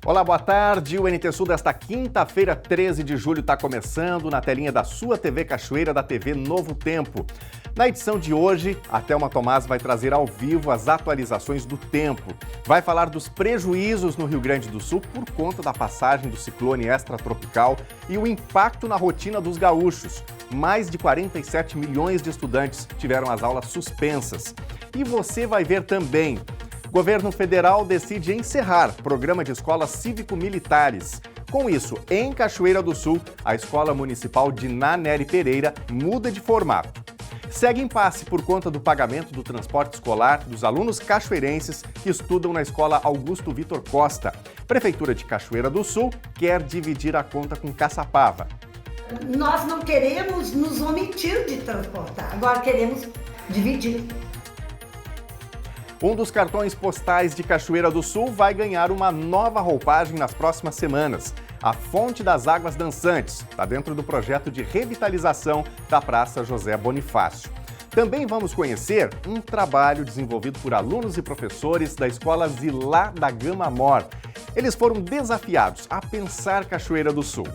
Olá, boa tarde. O NT Sul desta quinta-feira, 13 de julho, está começando na telinha da sua TV Cachoeira, da TV Novo Tempo. Na edição de hoje, a Thelma Tomás vai trazer ao vivo as atualizações do tempo. Vai falar dos prejuízos no Rio Grande do Sul por conta da passagem do ciclone extratropical e o impacto na rotina dos gaúchos. Mais de 47 milhões de estudantes tiveram as aulas suspensas. E você vai ver também: Governo federal decide encerrar programa de escolas cívico-militares. Com isso, em Cachoeira do Sul, a Escola Municipal de Nanere Pereira muda de formato. Segue impasse por conta do pagamento do transporte escolar dos alunos cachoeirenses que estudam na Escola Augusto Vitor Costa. Prefeitura de Cachoeira do Sul quer dividir a conta com Caçapava. Nós não queremos nos omitir de transportar, agora queremos dividir. Um dos cartões postais de Cachoeira do Sul vai ganhar uma nova roupagem nas próximas semanas. A Fonte das Águas Dançantes está dentro do projeto de revitalização da Praça José Bonifácio. Também vamos conhecer um trabalho desenvolvido por alunos e professores da Escola Zilá da Gama Mor. Eles foram desafiados a pensar Cachoeira do Sul.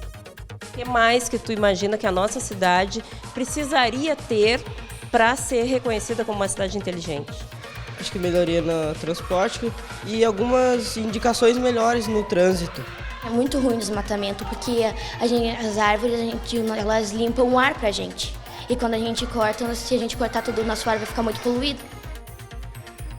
O que mais que tu imagina que a nossa cidade precisaria ter para ser reconhecida como uma cidade inteligente? Acho que melhoria no transporte e algumas indicações melhores no trânsito. É muito ruim o desmatamento, porque as árvores elas limpam o ar pra gente. E quando a gente corta, se a gente cortar tudo, o nosso ar vai ficar muito poluído.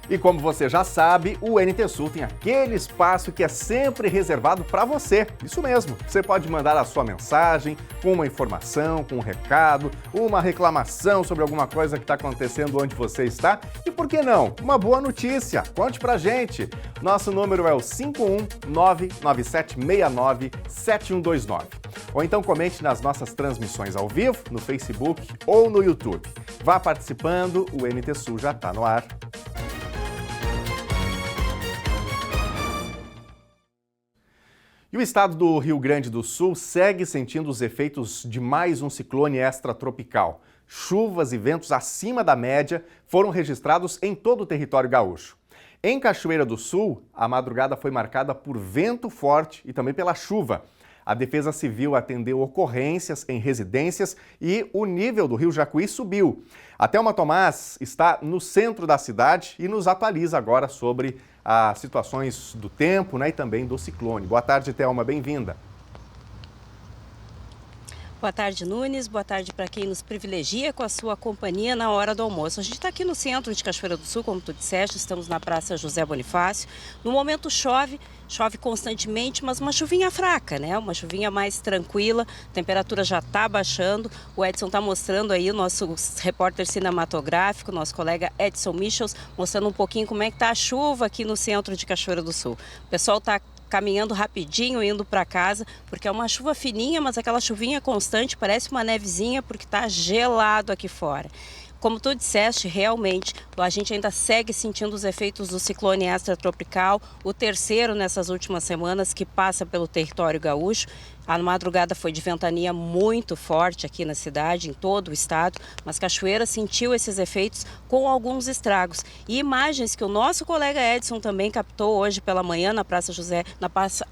E como você já sabe, o NT Sul tem aquele espaço que é sempre reservado para você. Isso mesmo, você pode mandar a sua mensagem com uma informação, com um recado, uma reclamação sobre alguma coisa que está acontecendo onde você está. E por que não? Uma boa notícia, conte pra gente. Nosso número é o 51997697129. Ou então comente nas nossas transmissões ao vivo, no Facebook ou no YouTube. Vá participando, o NT Sul já está no ar. E o estado do Rio Grande do Sul segue sentindo os efeitos de mais um ciclone extratropical. Chuvas e ventos acima da média foram registrados em todo o território gaúcho. Em Cachoeira do Sul, a madrugada foi marcada por vento forte e também pela chuva. A Defesa Civil atendeu ocorrências em residências e o nível do Rio Jacuí subiu. A Thelma Tomás está no centro da cidade e nos atualiza agora sobre as situações do tempo, e também do ciclone. Boa tarde, Thelma, bem-vinda. Boa tarde, Nunes. Boa tarde para quem nos privilegia com a sua companhia na hora do almoço. A gente está aqui no centro de Cachoeira do Sul, como tu disseste, estamos na Praça José Bonifácio. No momento chove constantemente, mas uma chuvinha fraca, né? Uma chuvinha mais tranquila, a temperatura já está baixando. O Edson está mostrando aí, o nosso repórter cinematográfico, nosso colega Edson Michels, mostrando um pouquinho como é que está a chuva aqui no centro de Cachoeira do Sul. O pessoal está caminhando rapidinho, indo para casa, porque é uma chuva fininha, mas aquela chuvinha constante, parece uma nevezinha, porque está gelado aqui fora. Como tu disseste, realmente, a gente ainda segue sentindo os efeitos do ciclone extratropical, o terceiro nessas últimas semanas que passa pelo território gaúcho. A madrugada foi de ventania muito forte aqui na cidade, em todo o estado, mas Cachoeira sentiu esses efeitos com alguns estragos. E imagens que o nosso colega Edson também captou hoje pela manhã na Praça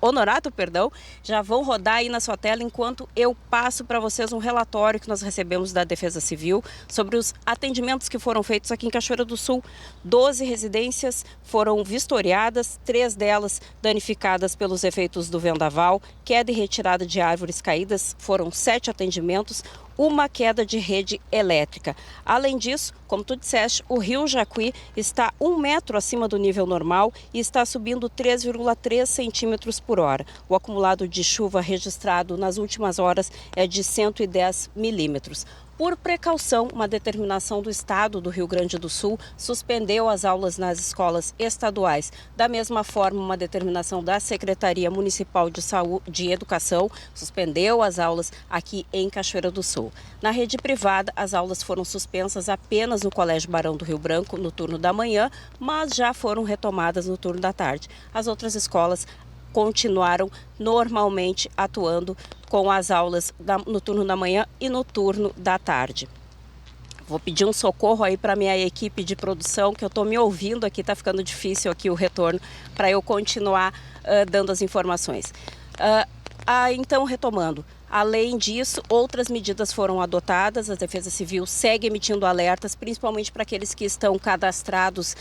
Honorato, já vão rodar aí na sua tela enquanto eu passo para vocês um relatório que nós recebemos da Defesa Civil sobre os atendimentos que foram feitos aqui em Cachoeira do Sul. 12 residências foram vistoriadas, 3 delas danificadas pelos efeitos do vendaval, queda e retirada de árvores caídas, foram 7 atendimentos, uma queda de rede elétrica. Além disso, como tu disseste, o Rio Jacuí está 1 metro acima do nível normal e está subindo 3,3 centímetros por hora. O acumulado de chuva registrado nas últimas horas é de 110 milímetros. Por precaução, uma determinação do Estado do Rio Grande do Sul suspendeu as aulas nas escolas estaduais. Da mesma forma, uma determinação da Secretaria Municipal de Educação suspendeu as aulas aqui em Cachoeira do Sul. Na rede privada, as aulas foram suspensas apenas no Colégio Barão do Rio Branco no turno da manhã, mas já foram retomadas no turno da tarde. As outras escolas continuaram normalmente atuando com as aulas no turno da manhã e no turno da tarde. Vou pedir um socorro aí para minha equipe de produção, que eu estou me ouvindo aqui, está ficando difícil aqui o retorno, para eu continuar dando as informações. Então, retomando, além disso, outras medidas foram adotadas, a Defesa Civil segue emitindo alertas, principalmente para aqueles que estão cadastrados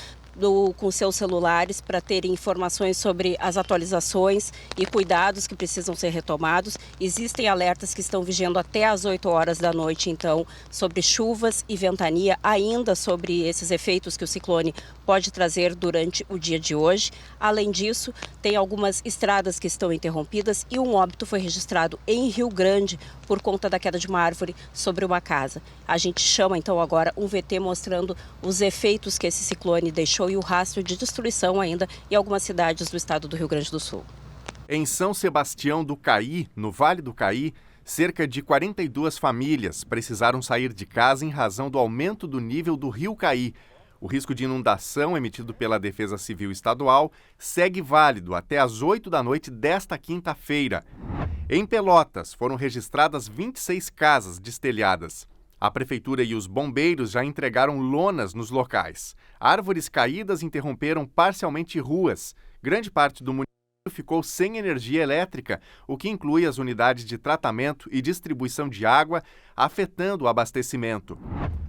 com seus celulares para terem informações sobre as atualizações e cuidados que precisam ser retomados. Existem alertas que estão vigendo até às 8 horas da noite, então, sobre chuvas e ventania, ainda sobre esses efeitos que o ciclone pode trazer durante o dia de hoje. Além disso, tem algumas estradas que estão interrompidas e um óbito foi registrado em Rio Grande por conta da queda de uma árvore sobre uma casa. A gente chama, então, agora um VT mostrando os efeitos que esse ciclone deixou e o rastro de destruição ainda em algumas cidades do estado do Rio Grande do Sul. Em São Sebastião do Caí, no Vale do Caí, cerca de 42 famílias precisaram sair de casa em razão do aumento do nível do Rio Caí. O risco de inundação emitido pela Defesa Civil Estadual segue válido até às 8 da noite desta quinta-feira. Em Pelotas, foram registradas 26 casas destelhadas. A Prefeitura e os bombeiros já entregaram lonas nos locais. Árvores caídas interromperam parcialmente ruas. Grande parte do município ficou sem energia elétrica, o que inclui as unidades de tratamento e distribuição de água, afetando o abastecimento.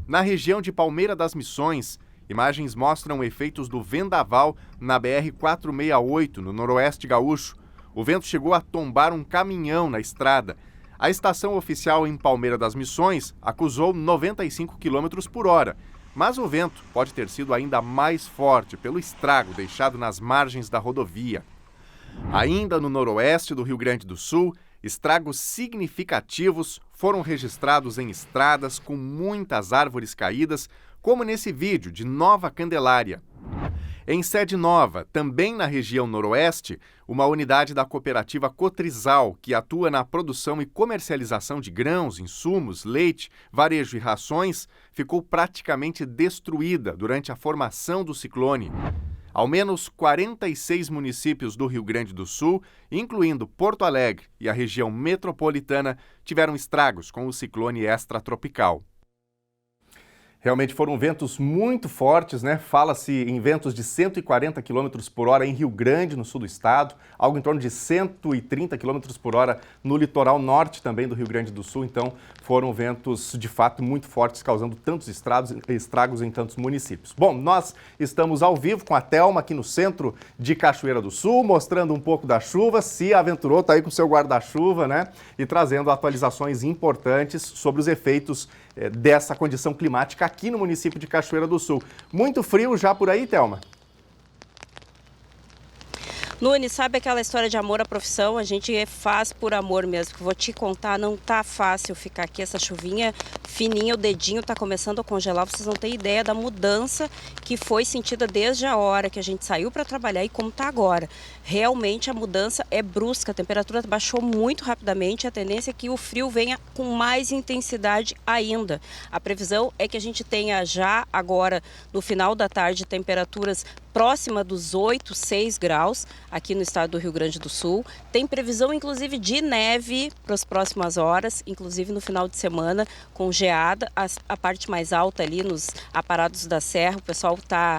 Na região de Palmeira das Missões, imagens mostram efeitos do vendaval na BR-468, no noroeste gaúcho. O vento chegou a tombar um caminhão na estrada. A estação oficial em Palmeira das Missões acusou 95 km por hora, mas o vento pode ter sido ainda mais forte pelo estrago deixado nas margens da rodovia. Ainda no noroeste do Rio Grande do Sul, estragos significativos foram registrados em estradas com muitas árvores caídas, como nesse vídeo de Nova Candelária. Em Sede Nova, também na região noroeste, uma unidade da cooperativa Cotrizal, que atua na produção e comercialização de grãos, insumos, leite, varejo e rações, ficou praticamente destruída durante a formação do ciclone. Ao menos 46 municípios do Rio Grande do Sul, incluindo Porto Alegre e a região metropolitana, tiveram estragos com o ciclone extratropical. Realmente foram ventos muito fortes, né? Fala-se em ventos de 140 km por hora em Rio Grande, no sul do estado, algo em torno de 130 km por hora no litoral norte também do Rio Grande do Sul. Então, foram ventos de fato muito fortes, causando tantos estragos em tantos municípios. Bom, nós estamos ao vivo com a Thelma aqui no centro de Cachoeira do Sul, mostrando um pouco da chuva. Se aventurou, está aí com o seu guarda-chuva, né? E trazendo atualizações importantes sobre os efeitos dessa condição climática aqui no município de Cachoeira do Sul. Muito frio já por aí, Thelma? Nunes, sabe aquela história de amor à profissão? A gente faz por amor mesmo. Vou te contar, não tá fácil ficar aqui. Essa chuvinha fininha, o dedinho tá começando a congelar. Vocês não têm ideia da mudança que foi sentida desde a hora que a gente saiu para trabalhar e como tá agora. Realmente a mudança é brusca, a temperatura baixou muito rapidamente. A tendência é que o frio venha com mais intensidade ainda. A previsão é que a gente tenha já agora, no final da tarde, temperaturas próxima dos 8, 6 graus aqui no estado do Rio Grande do Sul. Tem previsão, inclusive, de neve para as próximas horas, inclusive no final de semana, com geada. A parte mais alta ali nos aparados da serra, o pessoal está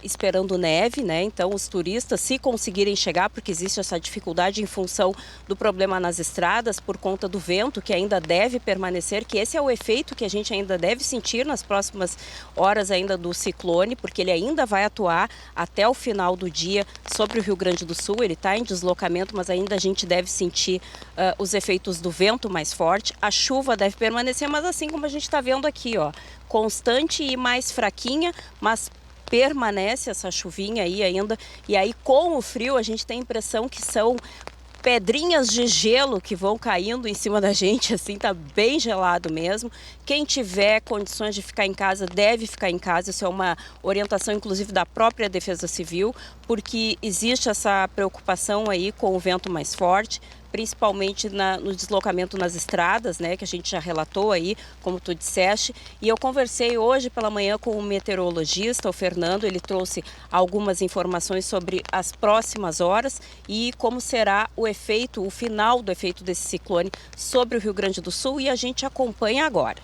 esperando neve, né? Então os turistas, se conseguirem chegar, porque existe essa dificuldade em função do problema nas estradas por conta do vento que ainda deve permanecer, que esse é o efeito que a gente ainda deve sentir nas próximas horas ainda do ciclone, porque ele ainda vai atuar até o final do dia sobre o Rio Grande do Sul. Ele está em deslocamento, mas ainda a gente deve sentir os efeitos do vento mais forte. A chuva deve permanecer, mas assim como a gente está vendo aqui, ó, constante e mais fraquinha, mas permanece essa chuvinha aí ainda, e aí com o frio a gente tem a impressão que são pedrinhas de gelo que vão caindo em cima da gente, assim, tá bem gelado mesmo. Quem tiver condições de ficar em casa deve ficar em casa, isso é uma orientação inclusive da própria Defesa Civil, porque existe essa preocupação aí com o vento mais forte, principalmente no deslocamento nas estradas, né, que a gente já relatou aí, como tu disseste. E eu conversei hoje pela manhã com o meteorologista, o Fernando, ele trouxe algumas informações sobre as próximas horas e como será o efeito, o final do efeito desse ciclone sobre o Rio Grande do Sul, e a gente acompanha agora.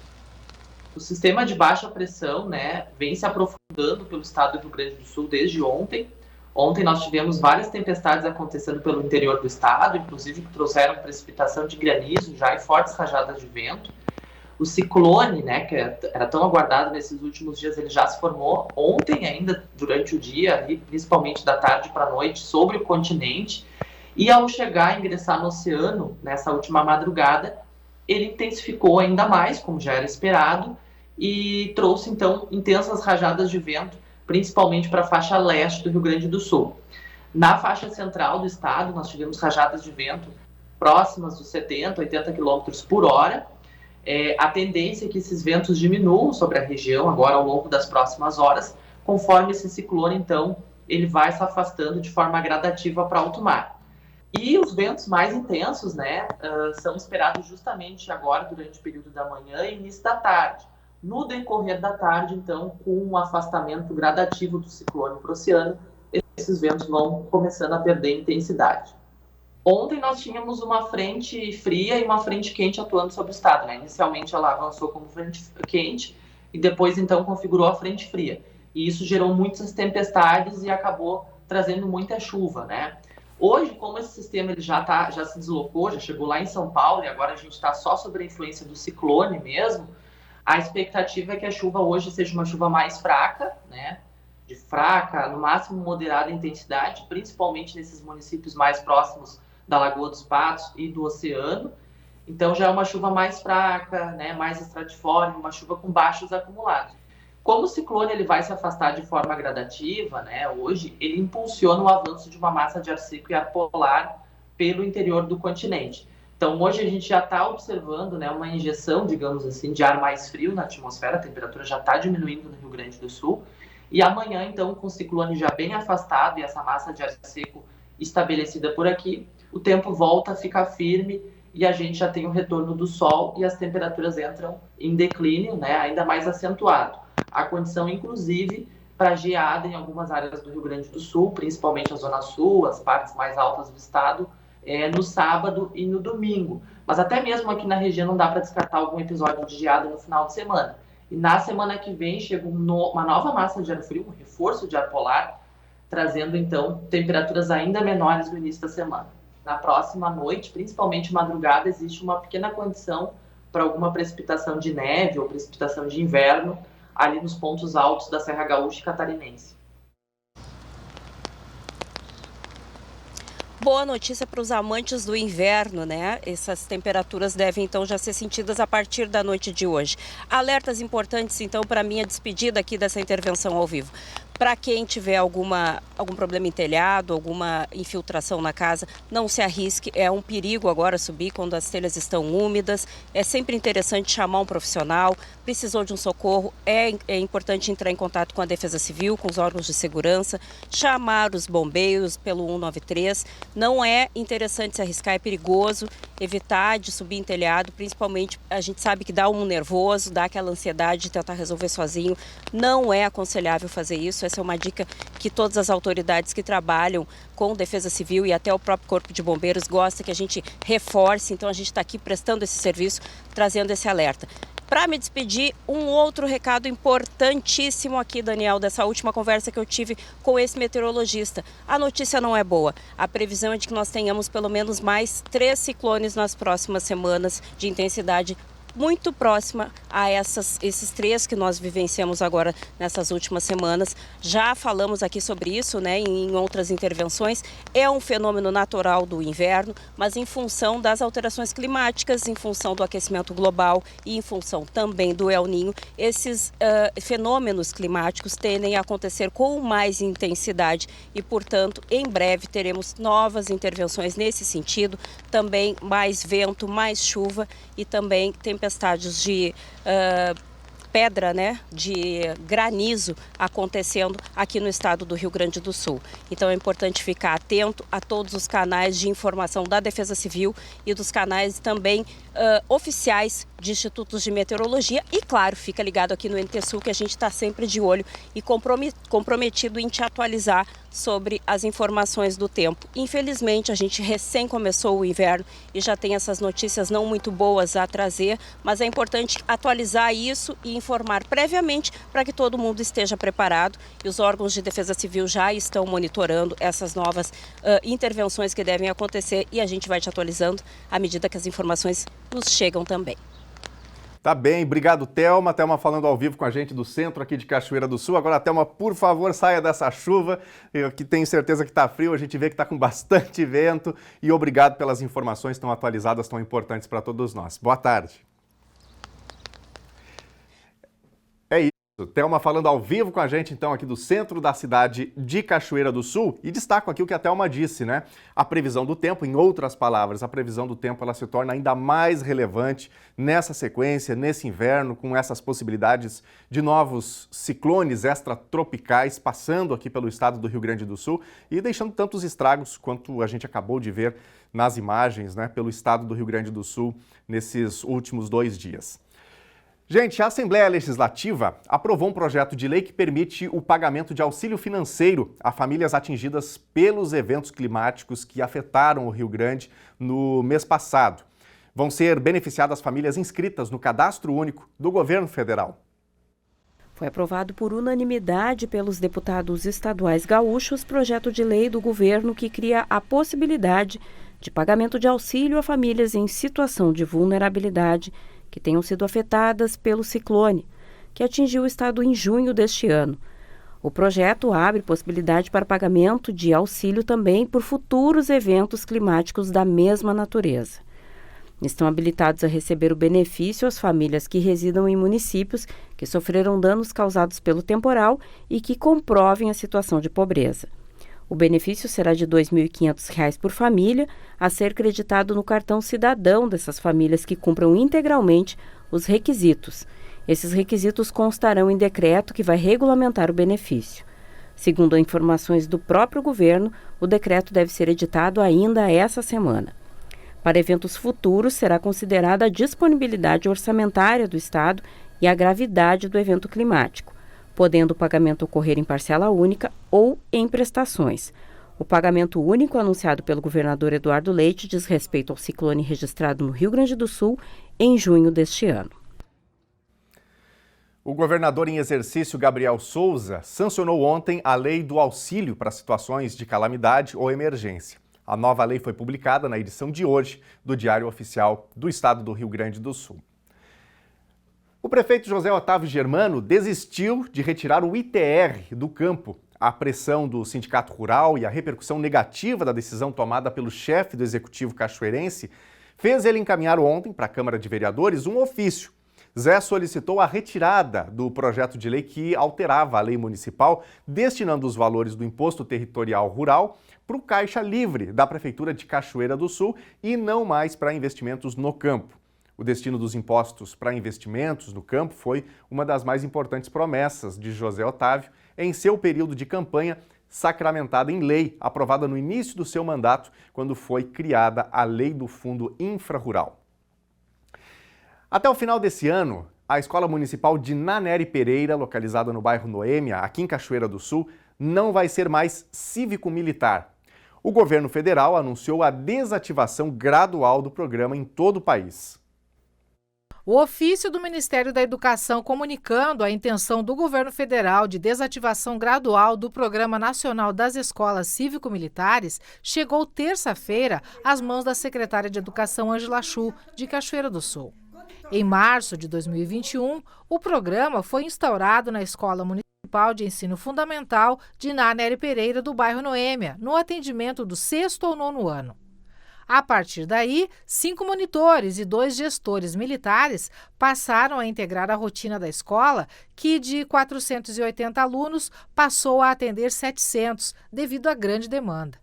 O sistema de baixa pressão, né, vem se aprofundando pelo estado do Rio Grande do Sul desde ontem. Ontem nós tivemos várias tempestades acontecendo pelo interior do estado, inclusive que trouxeram precipitação de granizo já e fortes rajadas de vento. O ciclone, né, que era tão aguardado nesses últimos dias, ele já se formou ontem ainda durante o dia, principalmente da tarde para a noite, sobre o continente. E ao chegar, ingressar no oceano, nessa última madrugada, ele intensificou ainda mais, como já era esperado, e trouxe, então, intensas rajadas de vento, principalmente para a faixa leste do Rio Grande do Sul. Na faixa central do estado, nós tivemos rajadas de vento próximas dos 70, 80 km por hora. A tendência é que esses ventos diminuam sobre a região agora ao longo das próximas horas, conforme esse ciclone, então, ele vai se afastando de forma gradativa para alto mar. E os ventos mais intensos, né, são esperados justamente agora, durante o período da manhã e início da tarde. No decorrer da tarde, então, com um afastamento gradativo do ciclone para o oceano, esses ventos vão começando a perder intensidade. Ontem nós tínhamos uma frente fria e uma frente quente atuando sobre o estado, né? Inicialmente ela avançou como frente quente e depois, então, configurou a frente fria. E isso gerou muitas tempestades e acabou trazendo muita chuva, né? Hoje, como esse sistema ele já se deslocou, já chegou lá em São Paulo e agora a gente está só sob a influência do ciclone mesmo, a expectativa é que a chuva hoje seja uma chuva mais fraca, né? De fraca, no máximo moderada intensidade, principalmente nesses municípios mais próximos da Lagoa dos Patos e do oceano. Então já é uma chuva mais fraca, né? Mais estratiforme, uma chuva com baixos acumulados. Como o ciclone ele vai se afastar de forma gradativa, né? Hoje ele impulsiona o avanço de uma massa de ar seco e ar polar pelo interior do continente. Então, hoje a gente já está observando, né, uma injeção, digamos assim, de ar mais frio na atmosfera, a temperatura já está diminuindo no Rio Grande do Sul, e amanhã, então, com o ciclone já bem afastado e essa massa de ar seco estabelecida por aqui, o tempo volta a ficar firme e a gente já tem o retorno do sol e as temperaturas entram em declínio, né, ainda mais acentuado. A condição, inclusive, para geada em algumas áreas do Rio Grande do Sul, principalmente a Zona Sul, as partes mais altas do estado, no sábado e no domingo. Mas até mesmo aqui na região não dá para descartar algum episódio de geada no final de semana. E na semana que vem chega uma nova massa de ar frio, um reforço de ar polar, trazendo então temperaturas ainda menores no início da semana. Na próxima noite, principalmente madrugada, existe uma pequena condição para alguma precipitação de neve ou precipitação de inverno ali nos pontos altos da Serra Gaúcha e Catarinense. Boa notícia para os amantes do inverno, né? Essas temperaturas devem então já ser sentidas a partir da noite de hoje. Alertas importantes então para a minha despedida aqui dessa intervenção ao vivo. Para quem tiver algum problema em telhado, alguma infiltração na casa, não se arrisque. É um perigo agora subir quando as telhas estão úmidas. É sempre interessante chamar um profissional. Precisou de um socorro, é importante entrar em contato com a Defesa Civil, com os órgãos de segurança, chamar os bombeiros pelo 193. Não é interessante se arriscar, é perigoso. Evitar de subir em telhado, principalmente a gente sabe que dá um nervoso, dá aquela ansiedade de tentar resolver sozinho. Não é aconselhável fazer isso. Essa é uma dica que todas as autoridades que trabalham com Defesa Civil e até o próprio Corpo de Bombeiros gostam que a gente reforce. Então a gente está aqui prestando esse serviço, trazendo esse alerta. Para me despedir, um outro recado importantíssimo aqui, Daniel, dessa última conversa que eu tive com esse meteorologista. A notícia não é boa. A previsão é de que nós tenhamos pelo menos mais 3 ciclones nas próximas semanas de intensidade muito próxima a esses 3 que nós vivenciamos agora nessas últimas semanas. Já falamos aqui sobre isso, né, em outras intervenções. É um fenômeno natural do inverno, mas em função das alterações climáticas, em função do aquecimento global e em função também do El Niño, esses fenômenos climáticos tendem a acontecer com mais intensidade e, portanto, em breve teremos novas intervenções nesse sentido, também mais vento, mais chuva e também tempestades de pedra, né, de granizo acontecendo aqui no estado do Rio Grande do Sul. Então é importante ficar atento a todos os canais de informação da Defesa Civil e dos canais também oficiais de institutos de meteorologia e, claro, fica ligado aqui no NT Sul que a gente está sempre de olho e comprometido em te atualizar sobre as informações do tempo. Infelizmente, a gente recém começou o inverno e já tem essas notícias não muito boas a trazer, mas é importante atualizar isso e informar previamente para que todo mundo esteja preparado. E os órgãos de defesa civil já estão monitorando essas novas intervenções que devem acontecer e a gente vai te atualizando à medida que as informações nos chegam também. Tá bem, obrigado, Thelma. Thelma falando ao vivo com a gente do centro aqui de Cachoeira do Sul. Agora, Thelma, por favor, saia dessa chuva, eu que tenho certeza que está frio, a gente vê que está com bastante vento. E obrigado pelas informações tão atualizadas, tão importantes para todos nós. Boa tarde. É isso. Thelma falando ao vivo com a gente, então, aqui do centro da cidade de Cachoeira do Sul. E destaco aqui o que a Thelma disse, né? A previsão do tempo, em outras palavras, a previsão do tempo ela se torna ainda mais relevante nessa sequência, nesse inverno, com essas possibilidades de novos ciclones extratropicais passando aqui pelo estado do Rio Grande do Sul e deixando tantos estragos quanto a gente acabou de ver nas imagens, né? Pelo estado do Rio Grande do Sul nesses últimos 2 dias. Gente, a Assembleia Legislativa aprovou um projeto de lei que permite o pagamento de auxílio financeiro a famílias atingidas pelos eventos climáticos que afetaram o Rio Grande no mês passado. Vão ser beneficiadas famílias inscritas no Cadastro Único do Governo Federal. Foi aprovado por unanimidade pelos deputados estaduais gaúchos projeto de lei do governo que cria a possibilidade de pagamento de auxílio a famílias em situação de vulnerabilidade que tenham sido afetadas pelo ciclone, que atingiu o estado em junho deste ano. O projeto abre possibilidade para pagamento de auxílio também por futuros eventos climáticos da mesma natureza. Estão habilitados a receber o benefício as famílias que residam em municípios que sofreram danos causados pelo temporal e que comprovem a situação de pobreza. O benefício será de R$ 2.500 por família, a ser creditado no cartão cidadão dessas famílias que cumpram integralmente os requisitos. Esses requisitos constarão em decreto que vai regulamentar o benefício. Segundo informações do próprio governo, o decreto deve ser editado ainda essa semana. Para eventos futuros, será considerada a disponibilidade orçamentária do Estado e a gravidade do evento climático, podendo o pagamento ocorrer em parcela única ou em prestações. O pagamento único anunciado pelo governador Eduardo Leite diz respeito ao ciclone registrado no Rio Grande do Sul em junho deste ano. O governador em exercício, Gabriel Souza, sancionou ontem a Lei do Auxílio para situações de calamidade ou emergência. A nova lei foi publicada na edição de hoje do Diário Oficial do Estado do Rio Grande do Sul. O prefeito José Otávio Germano desistiu de retirar o ITR do campo. A pressão do Sindicato Rural e a repercussão negativa da decisão tomada pelo chefe do Executivo cachoeirense fez ele encaminhar ontem para a Câmara de Vereadores um ofício. Zé solicitou a retirada do projeto de lei que alterava a lei municipal, destinando os valores do Imposto Territorial Rural para o Caixa Livre da Prefeitura de Cachoeira do Sul e não mais para investimentos no campo. O destino dos impostos para investimentos no campo foi uma das mais importantes promessas de José Otávio em seu período de campanha, sacramentada em lei, aprovada no início do seu mandato, quando foi criada a Lei do Fundo Infrarural. Até o final desse ano, a Escola Municipal de Nanere Pereira, localizada no bairro Noêmia, aqui em Cachoeira do Sul, não vai ser mais cívico-militar. O governo federal anunciou a desativação gradual do programa em todo o país. O ofício do Ministério da Educação comunicando a intenção do governo federal de desativação gradual do Programa Nacional das Escolas Cívico-Militares chegou terça-feira às mãos da secretária de Educação Ângela Chu, de Cachoeira do Sul. Em março de 2021, o programa foi instaurado na Escola Municipal de Ensino Fundamental de Nanere Pereira, do bairro Noêmia, no atendimento do 6º ou 9º ano. A partir daí, 5 monitores e 2 gestores militares passaram a integrar a rotina da escola, que de 480 alunos passou a atender 700, devido à grande demanda.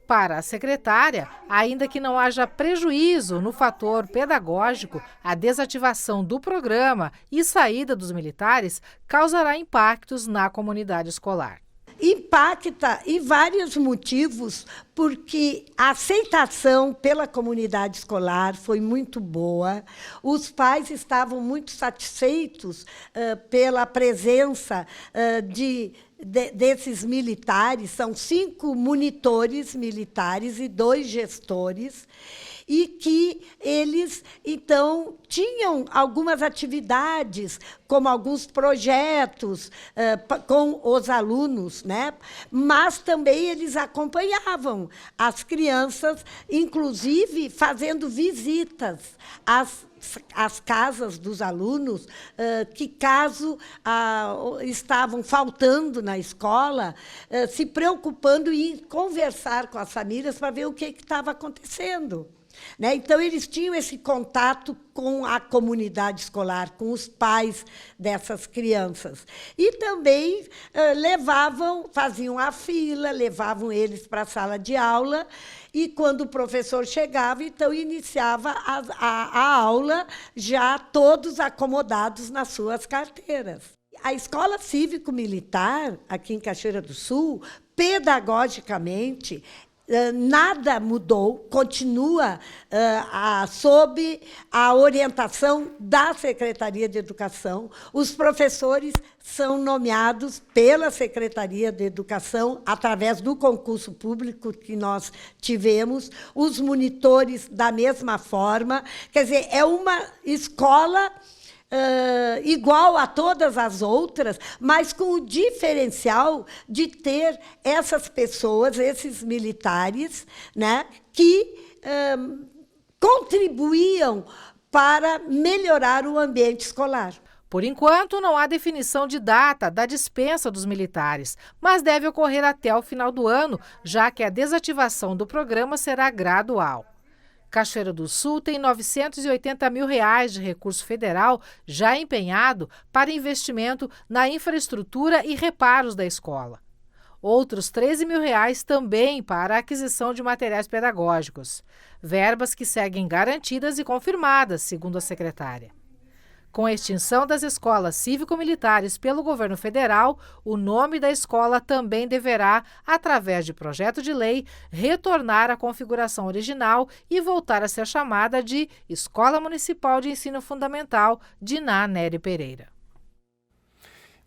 Para a secretária, ainda que não haja prejuízo no fator pedagógico, a desativação do programa e saída dos militares causará impactos na comunidade escolar. Impacta em vários motivos, porque a aceitação pela comunidade escolar foi muito boa, os pais estavam muito satisfeitos pela presença desses militares, são 5 monitores militares e 2 gestores, e que eles, então, tinham algumas atividades, como alguns projetos com os alunos, né? Mas também eles acompanhavam as crianças, inclusive fazendo visitas às casas dos alunos, que caso estavam faltando na escola, se preocupando em conversar com as famílias para ver o que estava acontecendo. Né? Então, eles tinham esse contato com a comunidade escolar, com os pais dessas crianças. E também faziam a fila, levavam eles para a sala de aula, e quando o professor chegava, então iniciava a aula, já todos acomodados nas suas carteiras. A Escola Cívico-Militar, aqui em Cachoeira do Sul, pedagogicamente, nada mudou, continua sob a orientação da Secretaria de Educação. Os professores são nomeados pela Secretaria de Educação através do concurso público que nós tivemos, os monitores da mesma forma. Quer dizer, é uma escola igual a todas as outras, mas com o diferencial de ter essas pessoas, esses militares, né, que contribuíam para melhorar o ambiente escolar. Por enquanto, não há definição de data da dispensa dos militares, mas deve ocorrer até o final do ano, já que a desativação do programa será gradual. Cachoeira do Sul tem R$ 980 mil de recurso federal já empenhado para investimento na infraestrutura e reparos da escola. Outros R$ 13 mil também para a aquisição de materiais pedagógicos. Verbas que seguem garantidas e confirmadas, segundo a secretária. Com a extinção das escolas cívico-militares pelo governo federal, o nome da escola também deverá, através de projeto de lei, retornar à configuração original e voltar a ser chamada de Escola Municipal de Ensino Fundamental Diná Nery Pereira.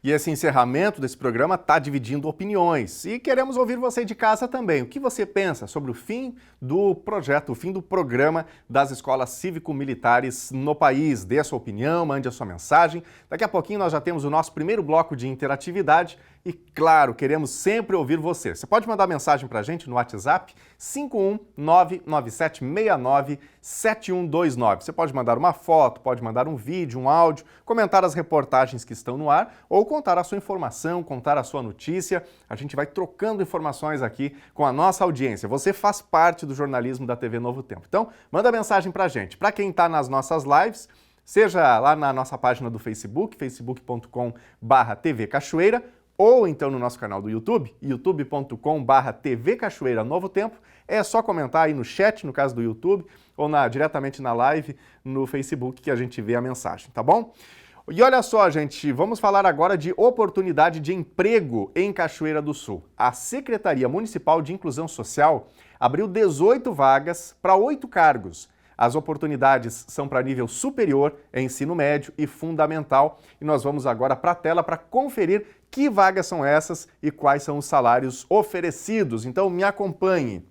E esse encerramento desse programa está dividindo opiniões. E queremos ouvir você de casa também. O que você pensa sobre o fim do projeto, o fim do programa das escolas cívico-militares no país? Dê a sua opinião, mande a sua mensagem. Daqui a pouquinho nós já temos o nosso primeiro bloco de interatividade. E, claro, queremos sempre ouvir você. Você pode mandar mensagem para a gente no WhatsApp 51997697129. Você pode mandar uma foto, pode mandar um vídeo, um áudio, comentar as reportagens que estão no ar ou contar a sua informação, contar a sua notícia. A gente vai trocando informações aqui com a nossa audiência. Você faz parte do jornalismo da TV Novo Tempo. Então, manda mensagem para a gente. Para quem está nas nossas lives, seja lá na nossa página do Facebook, facebook.com/TV Cachoeira, ou então no nosso canal do YouTube, youtube.com/TV Cachoeira Novo Tempo. É só comentar aí no chat, no caso do YouTube, ou diretamente na live no Facebook que a gente vê a mensagem, tá bom? E olha só, gente, vamos falar agora de oportunidade de emprego em Cachoeira do Sul. A Secretaria Municipal de Inclusão Social abriu 18 vagas para 8 cargos. As oportunidades são para nível superior, ensino médio e fundamental. E nós vamos agora para a tela para conferir que vagas são essas e quais são os salários oferecidos. Então me acompanhe.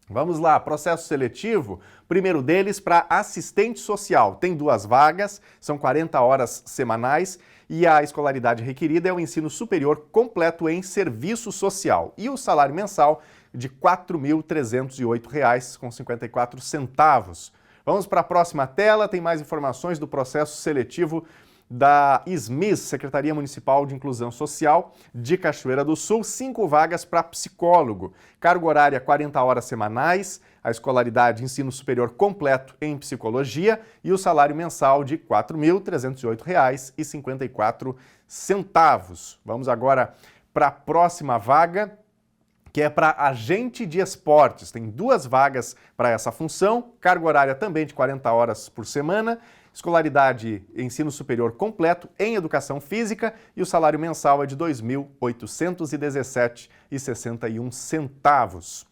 Vamos lá, processo seletivo, primeiro deles para assistente social. Tem 2 vagas, são 40 horas semanais e a escolaridade requerida é o ensino superior completo em serviço social. E o salário mensal de R$ 4.308,54. Vamos para a próxima tela, tem mais informações do processo seletivo da SMIS, Secretaria Municipal de Inclusão Social de Cachoeira do Sul, 5 vagas para psicólogo. Carga horária 40 horas semanais, a escolaridade ensino superior completo em psicologia e o salário mensal de R$ 4.308,54. Vamos agora para a próxima vaga, que é para agente de esportes. Tem 2 vagas para essa função, carga horária também de 40 horas por semana, escolaridade ensino superior completo em educação física e o salário mensal é de R$ 2.817,61.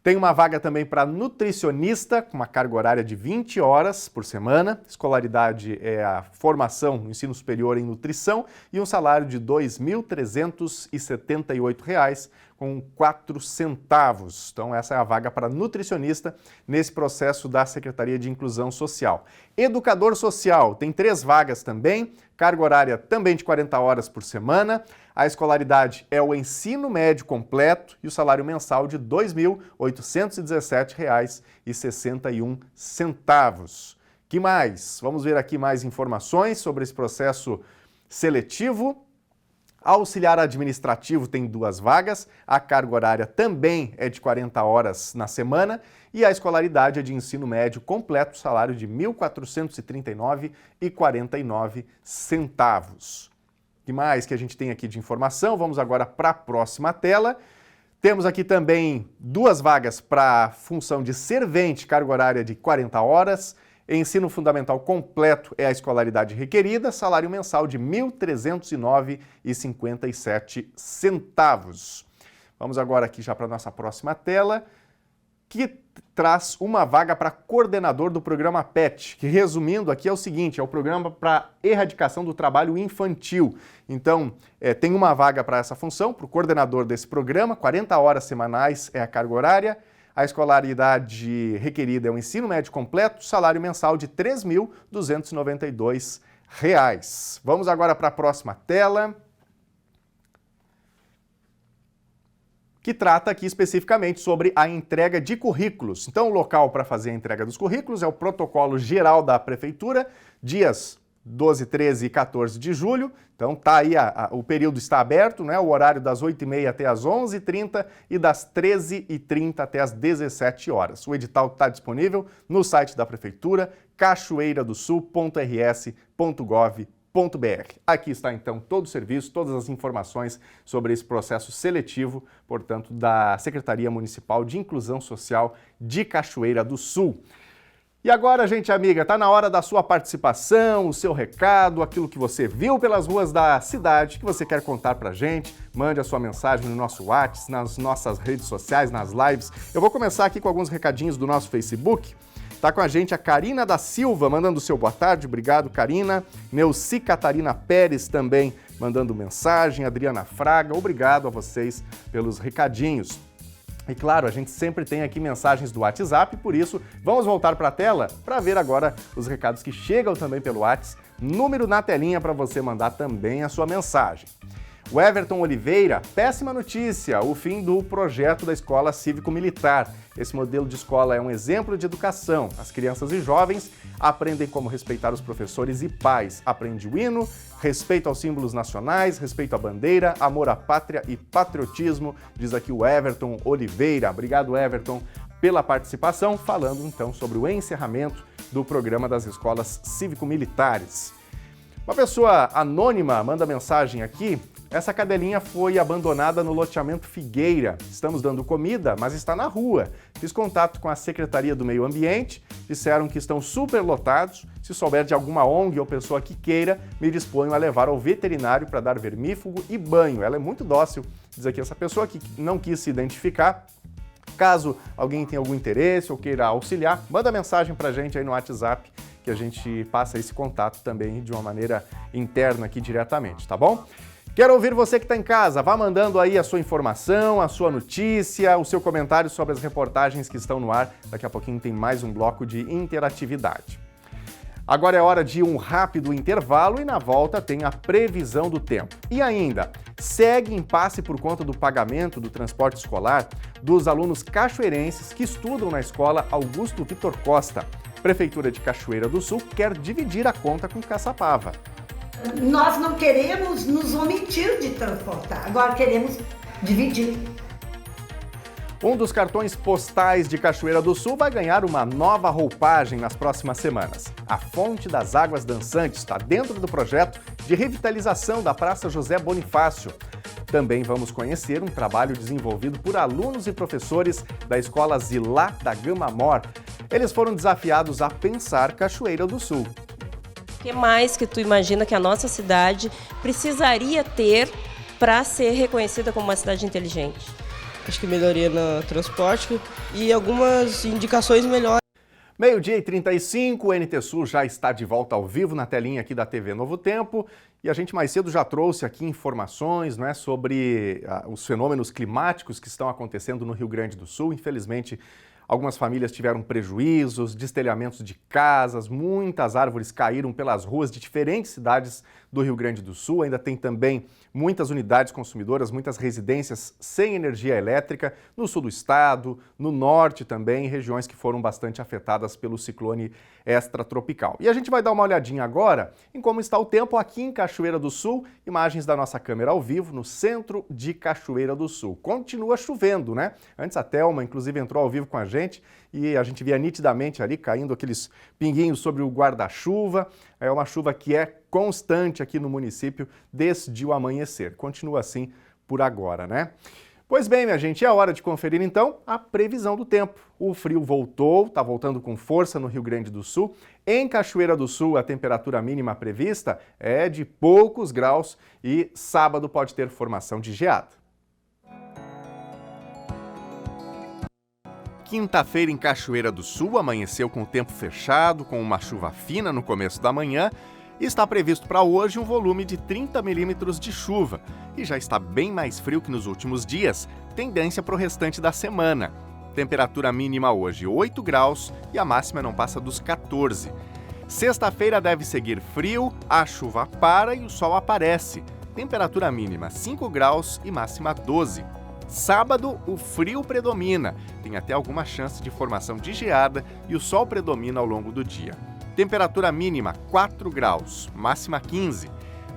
Tem uma vaga também para nutricionista, com uma carga horária de 20 horas por semana. Escolaridade é a formação no ensino superior em nutrição e um salário de R$ 2.378,04. Então, essa é a vaga para nutricionista nesse processo da Secretaria de Inclusão Social. Educador social, tem 3 vagas também, carga horária também de 40 horas por semana. A escolaridade é o ensino médio completo e o salário mensal de R$ 2.817,61. Que mais? Vamos ver aqui mais informações sobre esse processo seletivo. Auxiliar administrativo tem 2 vagas, a carga horária também é de 40 horas na semana e a escolaridade é de ensino médio completo, salário de R$ 1.439,49. O que mais que a gente tem aqui de informação? Vamos agora para a próxima tela. Temos aqui também 2 vagas para função de servente, carga horária de 40 horas. Ensino fundamental completo é a escolaridade requerida, salário mensal de R$ 1.309,57. Vamos agora aqui já para a nossa próxima tela, que traz uma vaga para coordenador do programa PET, que resumindo aqui é o seguinte, é o programa para erradicação do trabalho infantil. Então, tem uma vaga para essa função, para o coordenador desse programa, 40 horas semanais é a carga horária, a escolaridade requerida é o ensino médio completo, salário mensal de R$ 3.292. Vamos agora para a próxima tela, que trata aqui especificamente sobre a entrega de currículos. Então, o local para fazer a entrega dos currículos é o protocolo geral da Prefeitura, dias 12, 13 e 14 de julho. Então, tá aí, o período está aberto, né? O horário das 8h30 até as 11h30 e das 13h30 até as 17 horas. O edital está disponível no site da Prefeitura, cachoeiradosul.rs.gov.br. Aqui está, então, todo o serviço, todas as informações sobre esse processo seletivo, portanto, da Secretaria Municipal de Inclusão Social de Cachoeira do Sul. E agora, gente amiga, está na hora da sua participação, o seu recado, aquilo que você viu pelas ruas da cidade, que você quer contar pra gente. Mande a sua mensagem no nosso WhatsApp, nas nossas redes sociais, nas lives. Eu vou começar aqui com alguns recadinhos do nosso Facebook. Está com a gente a Karina da Silva, mandando o seu boa tarde. Obrigado, Karina. Neuci Catarina Pérez também mandando mensagem. Adriana Fraga, obrigado a vocês pelos recadinhos. E claro, a gente sempre tem aqui mensagens do WhatsApp, por isso vamos voltar para a tela para ver agora os recados que chegam também pelo WhatsApp. Número na telinha para você mandar também a sua mensagem. O Everton Oliveira, péssima notícia, o fim do projeto da Escola Cívico-Militar. Esse modelo de escola é um exemplo de educação. As crianças e jovens aprendem como respeitar os professores e pais. Aprende o hino, respeito aos símbolos nacionais, respeito à bandeira, amor à pátria e patriotismo, diz aqui o Everton Oliveira. Obrigado, Everton, pela participação, falando então sobre o encerramento do programa das escolas cívico-militares. Uma pessoa anônima manda mensagem aqui. Essa cadelinha foi abandonada no loteamento Figueira. Estamos dando comida, mas está na rua. Fiz contato com a Secretaria do Meio Ambiente, disseram que estão superlotados. Se souber de alguma ONG ou pessoa que queira, me disponho a levar ao veterinário para dar vermífugo e banho. Ela é muito dócil, diz aqui essa pessoa que não quis se identificar. Caso alguém tenha algum interesse ou queira auxiliar, manda mensagem para a gente aí no WhatsApp, que a gente passa esse contato também de uma maneira interna aqui diretamente, tá bom? Quero ouvir você que está em casa, vá mandando aí a sua informação, a sua notícia, o seu comentário sobre as reportagens que estão no ar. Daqui a pouquinho tem mais um bloco de interatividade. Agora é hora de um rápido intervalo e na volta tem a previsão do tempo. E ainda, segue impasse por conta do pagamento do transporte escolar dos alunos cachoeirenses que estudam na escola Augusto Vitor Costa. Prefeitura de Cachoeira do Sul quer dividir a conta com Caçapava. Nós não queremos nos omitir de transportar, agora queremos dividir. Um dos cartões postais de Cachoeira do Sul vai ganhar uma nova roupagem nas próximas semanas. A Fonte das Águas Dançantes está dentro do projeto de revitalização da Praça José Bonifácio. Também vamos conhecer um trabalho desenvolvido por alunos e professores da Escola Zilá da Gama Mor. Eles foram desafiados a pensar Cachoeira do Sul. O que mais que tu imagina que a nossa cidade precisaria ter para ser reconhecida como uma cidade inteligente? acho que melhoria no transporte e algumas indicações melhores. 12h35, o NT Sul já está de volta ao vivo na telinha aqui da TV Novo Tempo e a gente mais cedo já trouxe aqui informações, né, sobre os fenômenos climáticos que estão acontecendo no Rio Grande do Sul. Infelizmente, algumas famílias tiveram prejuízos, destelhamentos de casas, muitas árvores caíram pelas ruas de diferentes cidades do Rio Grande do Sul. Ainda tem também muitas unidades consumidoras, muitas residências sem energia elétrica no sul do estado, no norte também, regiões que foram bastante afetadas pelo ciclone extratropical. E a gente vai dar uma olhadinha agora em como está o tempo aqui em Cachoeira do Sul, imagens da nossa câmera ao vivo no centro de Cachoeira do Sul. Continua chovendo, né? Antes a Thelma, inclusive, entrou ao vivo com a gente e a gente via nitidamente ali caindo aqueles pinguinhos sobre o guarda-chuva. É uma chuva que é constante aqui no município desde o amanhecer. Continua assim por agora, né? Pois bem, minha gente, é hora de conferir então a previsão do tempo. O frio voltou, está voltando com força no Rio Grande do Sul. Em Cachoeira do Sul, a temperatura mínima prevista é de poucos graus e sábado pode ter formação de geada. Quinta-feira em Cachoeira do Sul amanheceu com o tempo fechado, com uma chuva fina no começo da manhã. E está previsto para hoje um volume de 30 milímetros de chuva. E já está bem mais frio que nos últimos dias, tendência para o restante da semana. Temperatura mínima hoje 8 graus e a máxima não passa dos 14. Sexta-feira deve seguir frio, a chuva para e o sol aparece. Temperatura mínima 5 graus e máxima 12. Sábado, o frio predomina, tem até alguma chance de formação de geada e o sol predomina ao longo do dia. Temperatura mínima 4 graus, máxima 15.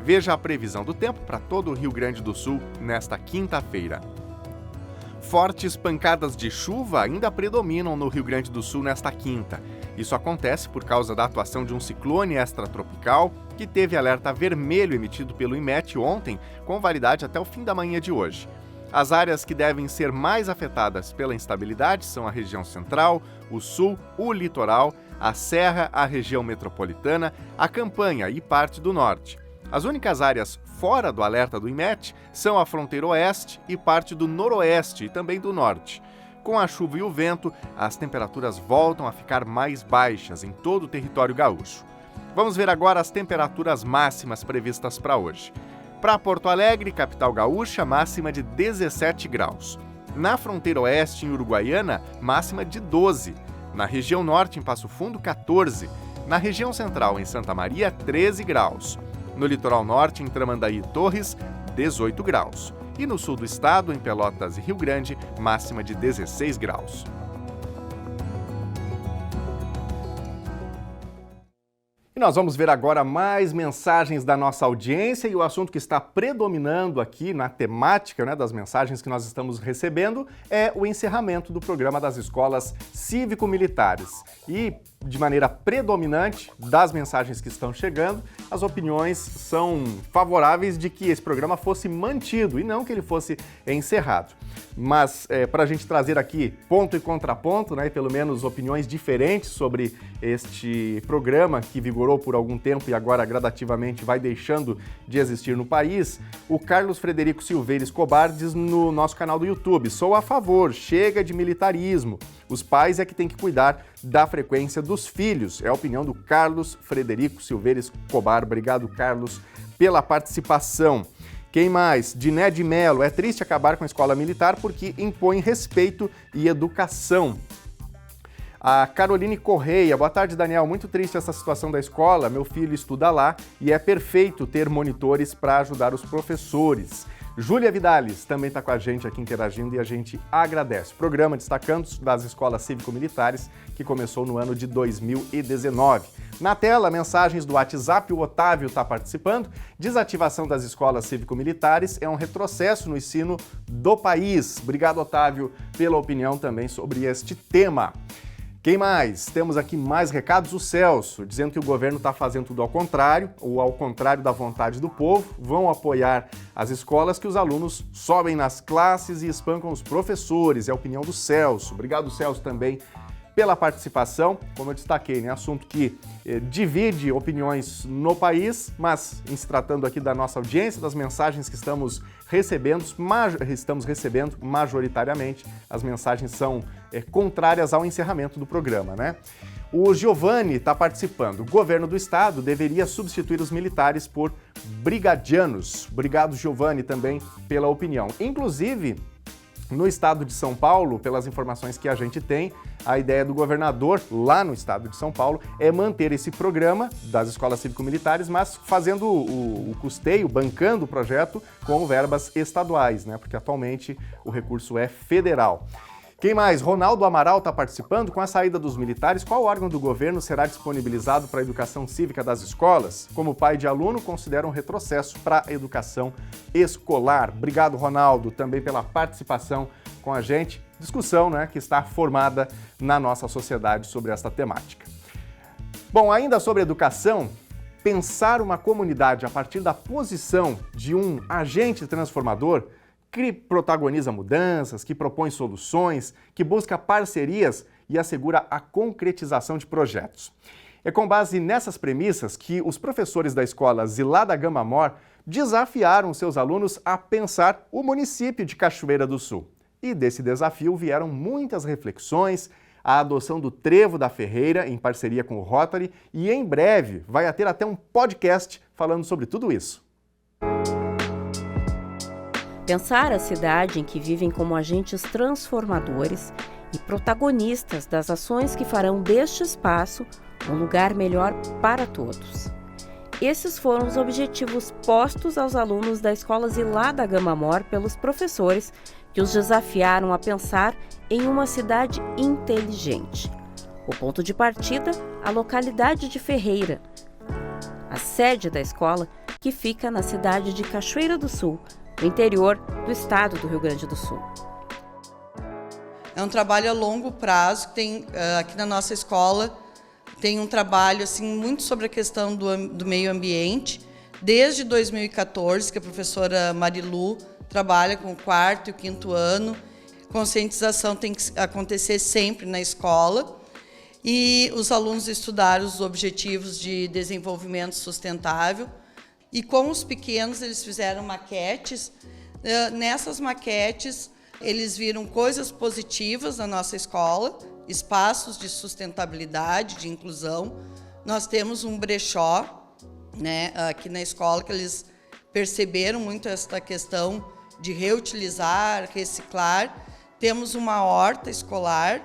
Veja a previsão do tempo para todo o Rio Grande do Sul nesta quinta-feira. Fortes pancadas de chuva ainda predominam no Rio Grande do Sul nesta quinta. Isso acontece por causa da atuação de um ciclone extratropical que teve alerta vermelho emitido pelo IMET ontem, com validade até o fim da manhã de hoje. As áreas que devem ser mais afetadas pela instabilidade são a região central, o sul, o litoral, a serra, a região metropolitana, a campanha e parte do norte. As únicas áreas fora do alerta do IMET são a fronteira oeste e parte do noroeste e também do norte. Com a chuva e o vento, as temperaturas voltam a ficar mais baixas em todo o território gaúcho. Vamos ver agora as temperaturas máximas previstas para hoje. Para Porto Alegre, capital gaúcha, máxima de 17 graus. Na fronteira oeste, em Uruguaiana, máxima de 12. Na região norte, em Passo Fundo, 14. Na região central, em Santa Maria, 13 graus. No litoral norte, em Tramandaí e Torres, 18 graus. E no sul do estado, em Pelotas e Rio Grande, máxima de 16 graus. Nós vamos ver agora mais mensagens da nossa audiência e o assunto que está predominando aqui na temática, né, das mensagens que nós estamos recebendo é o encerramento do programa das escolas cívico-militares. E, de maneira predominante das mensagens que estão chegando, as opiniões são favoráveis de que esse programa fosse mantido e não que ele fosse encerrado. Mas para a gente trazer aqui ponto e contraponto, né, e pelo menos opiniões diferentes sobre este programa que vigorou por algum tempo e agora gradativamente vai deixando de existir no país, o Carlos Frederico Silveira Escobar diz no nosso canal do YouTube: sou a favor, chega de militarismo. Os pais é que têm que cuidar da frequência dos filhos. É a opinião do Carlos Frederico Silveira Escobar. Obrigado, Carlos, pela participação. Quem mais? Diné de Melo. É triste acabar com a escola militar porque impõe respeito e educação. A Caroline Correia. Boa tarde, Daniel. Muito triste essa situação da escola. Meu filho estuda lá e é perfeito ter monitores para ajudar os professores. Júlia Vidales também está com a gente aqui interagindo e a gente agradece. Programa destacando das escolas cívico-militares que começou no ano de 2019. Na tela, mensagens do WhatsApp, o Otávio está participando. Desativação das escolas cívico-militares é um retrocesso no ensino do país. Obrigado, Otávio, pela opinião também sobre este tema. Quem mais? Temos aqui mais recados. O Celso, dizendo que o governo está fazendo tudo ao contrário, ou ao contrário da vontade do povo, vão apoiar as escolas que os alunos sobem nas classes e espancam os professores. É a opinião do Celso. Obrigado, Celso, também pela participação. Como eu destaquei, né? Assunto que divide opiniões no país, mas em se tratando aqui da nossa audiência, das mensagens que estamos recebendo majoritariamente, as mensagens são contrárias ao encerramento do programa, né? O Giovanni está participando. O governo do estado deveria substituir os militares por brigadianos. Obrigado, Giovanni, também pela opinião. Inclusive, no estado de São Paulo, pelas informações que a gente tem, a ideia do governador lá no estado de São Paulo é manter esse programa das escolas cívico-militares, mas fazendo o custeio, bancando o projeto com verbas estaduais, né? Porque atualmente o recurso é federal. Quem mais? Ronaldo Amaral está participando. Com a saída dos militares, qual órgão do governo será disponibilizado para a educação cívica das escolas? Como pai de aluno, considera um retrocesso para a educação escolar. Obrigado, Ronaldo, também pela participação com a gente. Discussão, né, que está formada na nossa sociedade sobre esta temática. Bom, ainda sobre educação, pensar uma comunidade a partir da posição de um agente transformador que protagoniza mudanças, que propõe soluções, que busca parcerias e assegura a concretização de projetos. É com base nessas premissas que os professores da escola Zilá da Gama Mor desafiaram seus alunos a pensar o município de Cachoeira do Sul. E desse desafio vieram muitas reflexões, a adoção do Trevo da Ferreira em parceria com o Rotary e em breve vai ter até um podcast falando sobre tudo isso. Pensar a cidade em que vivem como agentes transformadores e protagonistas das ações que farão deste espaço um lugar melhor para todos. Esses foram os objetivos postos aos alunos da Escola Zilá da Gama Mor pelos professores que os desafiaram a pensar em uma cidade inteligente. O ponto de partida, a localidade de Ferreira, a sede da escola, que fica na cidade de Cachoeira do Sul, no interior do estado do Rio Grande do Sul. É um trabalho a longo prazo, tem aqui na nossa escola, tem um trabalho assim, muito sobre a questão do meio ambiente. Desde 2014, que a professora Marilu trabalha com o 4º e o 5º ano, conscientização tem que acontecer sempre na escola, e os alunos estudaram os objetivos de desenvolvimento sustentável. E com os pequenos, eles fizeram maquetes. Nessas maquetes, eles viram coisas positivas na nossa escola, espaços de sustentabilidade, de inclusão. Nós temos um brechó, né, aqui na escola, que eles perceberam muito essa questão de reutilizar, reciclar. Temos uma horta escolar.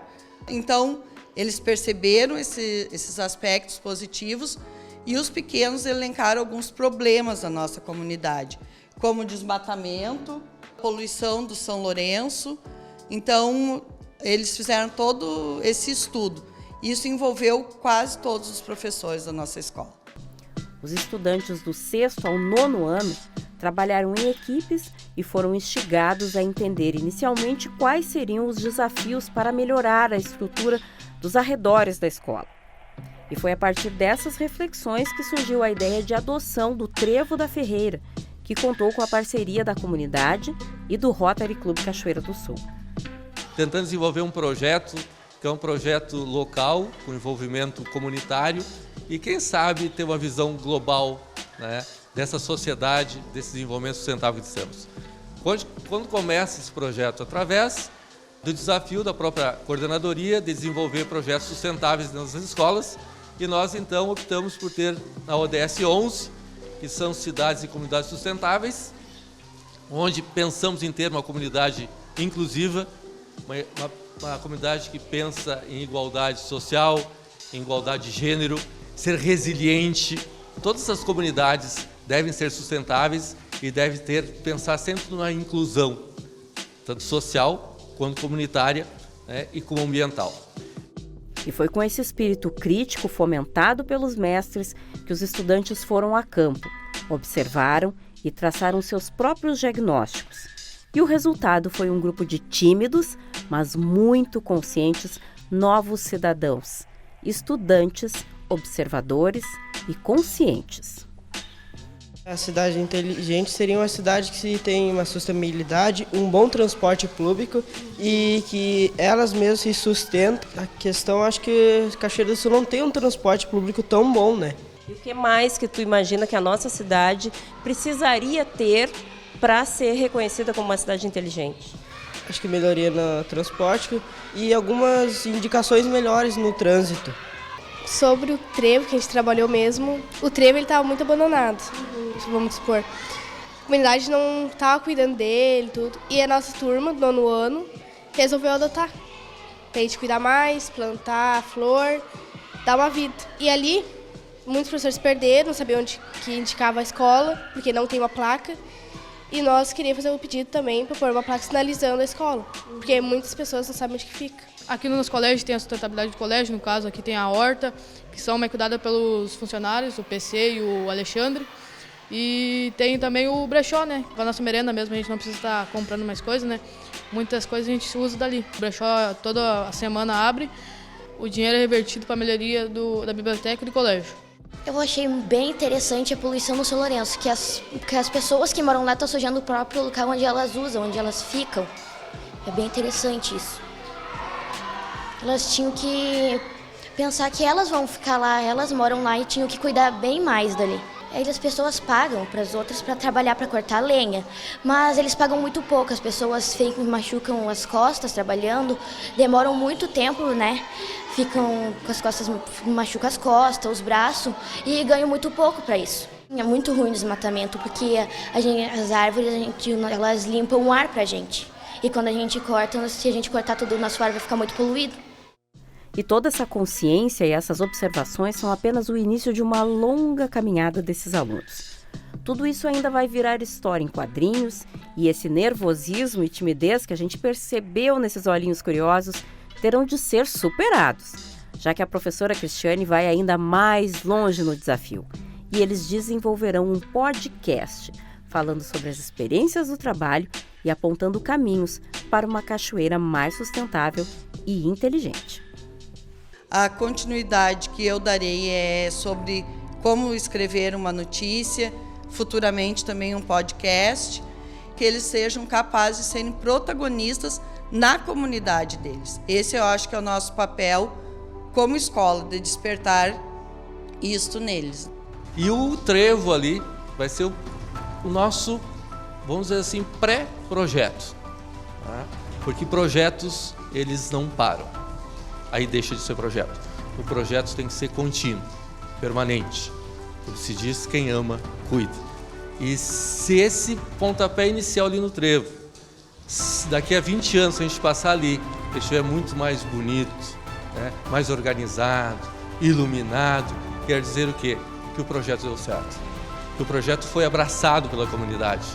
Então, eles perceberam esses aspectos positivos. E os pequenos elencaram alguns problemas da nossa comunidade, como desmatamento, poluição do São Lourenço. Então, eles fizeram todo esse estudo. Isso envolveu quase todos os professores da nossa escola. Os estudantes do 6º ao 9º ano trabalharam em equipes e foram instigados a entender inicialmente quais seriam os desafios para melhorar a estrutura dos arredores da escola. E foi a partir dessas reflexões que surgiu a ideia de adoção do Trevo da Ferreira, que contou com a parceria da comunidade e do Rotary Clube Cachoeira do Sul. Tentando desenvolver um projeto, que é um projeto local, com envolvimento comunitário, e quem sabe ter uma visão global, né, dessa sociedade, desse desenvolvimento sustentável que temos. Quando começa esse projeto? Através do desafio da própria coordenadoria de desenvolver projetos sustentáveis nas escolas, e nós então optamos por ter a ODS 11, que são cidades e comunidades sustentáveis, onde pensamos em ter uma comunidade inclusiva, uma comunidade que pensa em igualdade social, em igualdade de gênero, ser resiliente. Todas as comunidades devem ser sustentáveis e devem pensar sempre numa inclusão, tanto social quanto comunitária, né, e como ambiental. E foi com esse espírito crítico fomentado pelos mestres que os estudantes foram a campo, observaram e traçaram seus próprios diagnósticos. E o resultado foi um grupo de tímidos, mas muito conscientes, novos cidadãos, estudantes, observadores e conscientes. A cidade inteligente seria uma cidade que tem uma sustentabilidade, um bom transporte público e que elas mesmas se sustentam. A questão, acho que Cachoeira do Sul não tem um transporte público tão bom, né? E o que mais que tu imagina que a nossa cidade precisaria ter para ser reconhecida como uma cidade inteligente? Acho que melhoria no transporte e algumas indicações melhores no trânsito. Sobre o trevo que a gente trabalhou mesmo, o trevo estava muito abandonado, vamos supor. A comunidade não estava cuidando dele, tudo. E a nossa turma, do 9º ano, resolveu adotar. Para a gente cuidar mais, plantar flor, dar uma vida. E ali, muitos professores perderam, não sabiam onde que indicava a escola, porque não tem uma placa. E nós queríamos fazer um pedido também para pôr uma placa sinalizando a escola, porque muitas pessoas não sabem onde que fica. Aqui no nosso colégio tem a sustentabilidade do colégio, no caso aqui tem a horta, que são cuidada pelos funcionários, o PC e o Alexandre. E tem também o brechó, né? Para a nossa merenda mesmo, a gente não precisa estar comprando mais coisas, né? Muitas coisas a gente usa dali. O brechó toda a semana abre, o dinheiro é revertido para a melhoria da biblioteca e do colégio. Eu achei bem interessante a poluição no São Lourenço, que as pessoas que moram lá estão sujando o próprio local onde elas usam, onde elas ficam. É bem interessante isso. Elas tinham que pensar que elas vão ficar lá, elas moram lá e tinham que cuidar bem mais dali. Aí as pessoas pagam para as outras para trabalhar, para cortar lenha, mas eles pagam muito pouco, as pessoas machucam as costas trabalhando, demoram muito tempo, né? Ficam com as costas, machucam as costas, os braços e ganham muito pouco para isso. É muito ruim o desmatamento, porque as árvores, elas limpam o ar para a gente. E quando a gente corta, se a gente cortar tudo, o nosso ar vai ficar muito poluído. E toda essa consciência e essas observações são apenas o início de uma longa caminhada desses alunos. Tudo isso ainda vai virar história em quadrinhos e esse nervosismo e timidez que a gente percebeu nesses olhinhos curiosos terão de ser superados, já que a professora Cristiane vai ainda mais longe no desafio. E eles desenvolverão um podcast falando sobre as experiências do trabalho e apontando caminhos para uma cachoeira mais sustentável e inteligente. A continuidade que eu darei é sobre como escrever uma notícia, futuramente também um podcast, que eles sejam capazes de serem protagonistas na comunidade deles. Esse eu acho que é o nosso papel como escola, de despertar isto neles. E o trevo ali vai ser o nosso, vamos dizer assim, pré-projeto. Tá? Porque projetos, eles não param. Aí deixa de ser projeto. O projeto tem que ser contínuo, permanente. Como se diz, quem ama, cuida. E se esse pontapé inicial ali no trevo, daqui a 20 anos, se a gente passar ali, ele estiver muito mais bonito, né, mais organizado, iluminado, quer dizer o quê? Que o projeto deu certo. Que o projeto foi abraçado pela comunidade.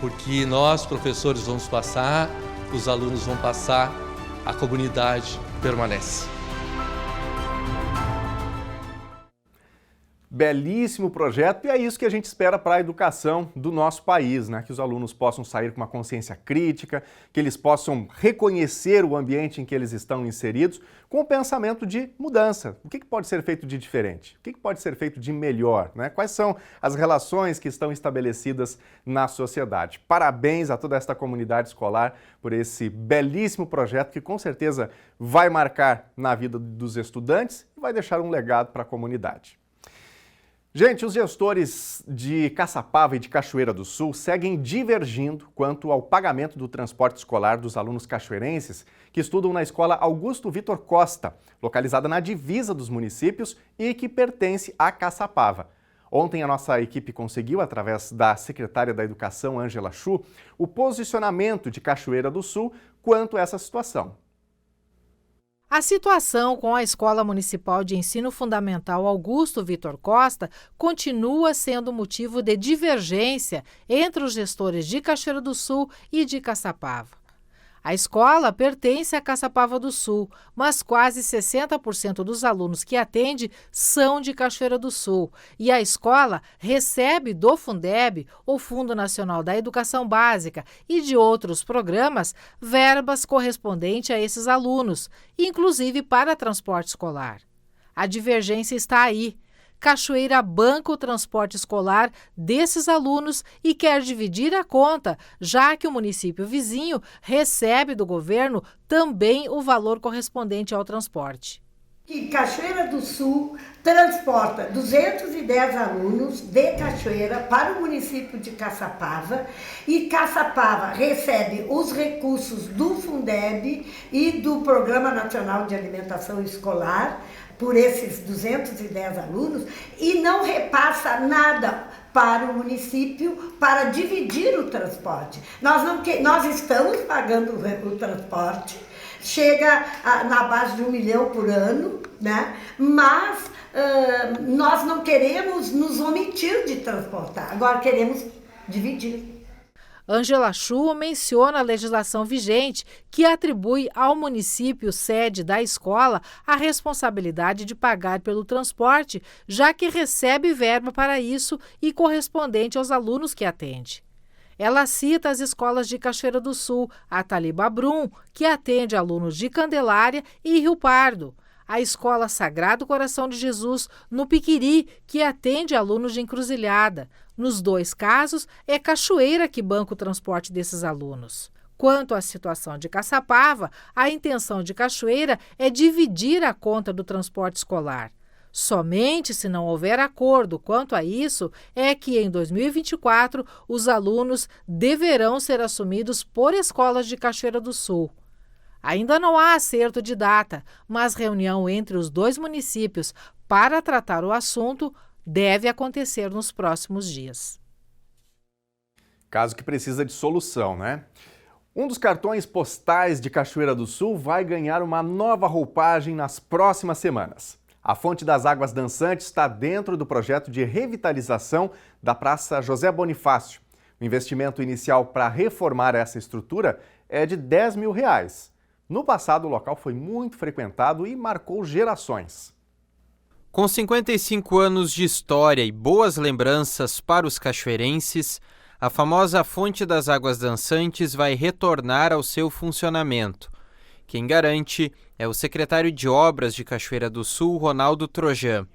Porque nós, professores, vamos passar, os alunos vão passar, a comunidade permanece. Belíssimo projeto, e é isso que a gente espera para a educação do nosso país, né? Que os alunos possam sair com uma consciência crítica, que eles possam reconhecer o ambiente em que eles estão inseridos, com o pensamento de mudança. O que pode ser feito de diferente? O que pode ser feito de melhor, né? Quais são as relações que estão estabelecidas na sociedade? Parabéns a toda esta comunidade escolar por esse belíssimo projeto que com certeza vai marcar na vida dos estudantes e vai deixar um legado para a comunidade. Gente, os gestores de Caçapava e de Cachoeira do Sul seguem divergindo quanto ao pagamento do transporte escolar dos alunos cachoeirenses que estudam na escola Augusto Vitor Costa, localizada na divisa dos municípios e que pertence a Caçapava. Ontem a nossa equipe conseguiu, através da secretária da Educação, Ângela Chu, o posicionamento de Cachoeira do Sul quanto a essa situação. A situação com a Escola Municipal de Ensino Fundamental Augusto Vitor Costa continua sendo motivo de divergência entre os gestores de Cachoeira do Sul e de Caçapava. A escola pertence a Caçapava do Sul, mas quase 60% dos alunos que atende são de Cachoeira do Sul. E a escola recebe do Fundeb, o Fundo Nacional da Educação Básica, e de outros programas, verbas correspondentes a esses alunos, inclusive para transporte escolar. A divergência está aí. Cachoeira banca o transporte escolar desses alunos e quer dividir a conta, já que o município vizinho recebe do governo também o valor correspondente ao transporte. Que Cachoeira do Sul transporta 210 alunos de Cachoeira para o município de Caçapava e Caçapava recebe os recursos do Fundeb e do Programa Nacional de Alimentação Escolar por esses 210 alunos e não repassa nada para o município para dividir o transporte. Nós estamos pagando o transporte, chega na base de 1 milhão por ano, né? Mas nós não queremos nos omitir de transportar, agora queremos dividir. Ângela Chu menciona a legislação vigente que atribui ao município sede da escola a responsabilidade de pagar pelo transporte, já que recebe verba para isso e correspondente aos alunos que atende. Ela cita as escolas de Cachoeira do Sul, a Taliba Brum, que atende alunos de Candelária, e Rio Pardo, a Escola Sagrado Coração de Jesus, no Piquiri, que atende alunos de Encruzilhada. Nos dois casos, é Cachoeira que banca o transporte desses alunos. Quanto à situação de Caçapava, a intenção de Cachoeira é dividir a conta do transporte escolar. Somente se não houver acordo quanto a isso é que em 2024 os alunos deverão ser assumidos por escolas de Cachoeira do Sul. Ainda não há acerto de data, mas reunião entre os dois municípios para tratar o assunto deve acontecer nos próximos dias. Caso que precisa de solução, né? Um dos cartões postais de Cachoeira do Sul vai ganhar uma nova roupagem nas próximas semanas. A Fonte das Águas Dançantes está dentro do projeto de revitalização da Praça José Bonifácio. O investimento inicial para reformar essa estrutura é de R$10 mil. No passado, o local foi muito frequentado e marcou gerações. Com 55 anos de história e boas lembranças para os cachoeirenses, a famosa Fonte das Águas Dançantes vai retornar ao seu funcionamento. Quem garante é o secretário de Obras de Cachoeira do Sul, Ronaldo Trojan.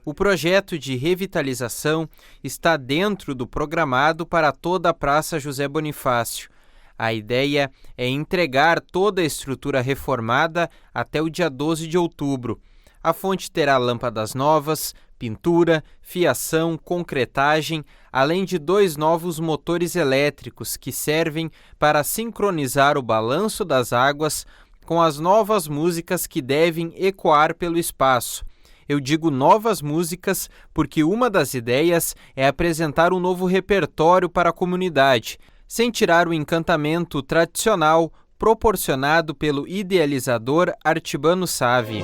O projeto de revitalização está dentro do programado para toda a Praça José Bonifácio. A ideia é entregar toda a estrutura reformada até o dia 12 de outubro. A fonte terá lâmpadas novas, pintura, fiação, concretagem, além de 2 novos motores elétricos que servem para sincronizar o balanço das águas com as novas músicas que devem ecoar pelo espaço. Eu digo novas músicas porque uma das ideias é apresentar um novo repertório para a comunidade, sem tirar o encantamento tradicional proporcionado pelo idealizador Artibano Savi.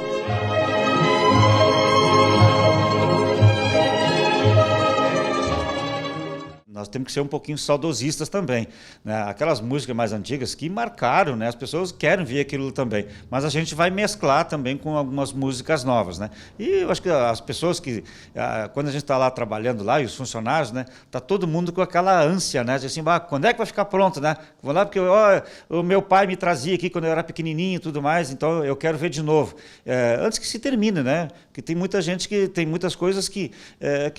Nós temos que ser um pouquinho saudosistas também, né? Aquelas músicas mais antigas que marcaram, né? As pessoas querem ver aquilo também, mas a gente vai mesclar também com algumas músicas novas, né? E eu acho que as pessoas que, quando a gente está lá trabalhando lá, e os funcionários, né? Tá todo mundo com aquela ânsia, né? De assim, quando é que vai ficar pronto, né? Vou lá porque o meu pai me trazia aqui quando eu era pequenininho e tudo mais, então eu quero ver de novo. Antes que se termine, né? Que tem muita gente que tem muitas coisas que